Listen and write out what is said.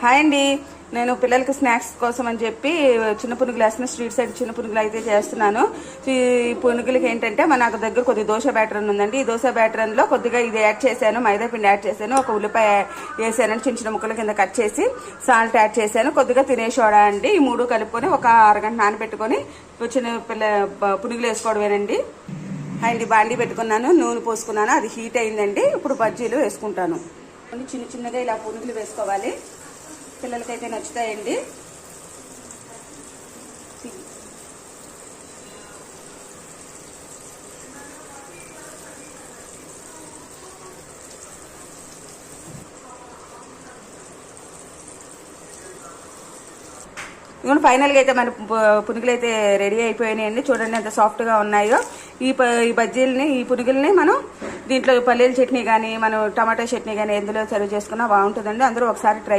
Hi అండి, నేను పిల్లలకి స్నాక్స్ కోసం అని చెప్పి చిన్న పునుగులు వేస్తున్నా. స్ట్రీట్ సైడ్ చిన్న పునుగులు అయితే చేస్తున్నాను. ఈ పునుగులకి ఏంటంటే నాకు దగ్గర కొద్దిగా దోశ బ్యాటర్ ఉందండి. ఈ దోశ బ్యాటర్లో కొద్దిగా ఇది యాడ్ చేశాను, మైదా పిండి యాడ్ చేశాను, ఒక ఉల్లిపాయ వేసాను చిన్న చిన్న ముక్కల కింద కట్ చేసి, సాల్ట్ యాడ్ చేశాను, కొద్దిగా తినే సోడా అండి. ఈ మూడు కలుపుకొని ఒక అరగంట నానబెట్టుకొని చిన్న పునుగులు వేసుకోవడమేనండి. అండి బాండీ పెట్టుకున్నాను, నూనె పోసుకున్నాను, అది హీట్ అయిందండి. ఇప్పుడు బజ్జీలు వేసుకుంటాను. చిన్న చిన్నగా ఇలా పునుగులు వేసుకోవాలి, పిల్లలకైతే నచ్చుతాయండి. ఇవన్నీ ఫైనల్గా అయితే మన పునుగులు అయితే రెడీ అయిపోయినాయండి. చూడండి ఎంత సాఫ్ట్గా ఉన్నాయో. ఈ బజ్జీలని, ఈ పునుగుల్ని మనం దీంట్లో పల్లీల చట్నీ కానీ, మనం టమాటా చట్నీ కానీ ఎందులో సర్వ్ చేసుకున్నా బాగుంటుందండి. అందరూ ఒకసారి ట్రై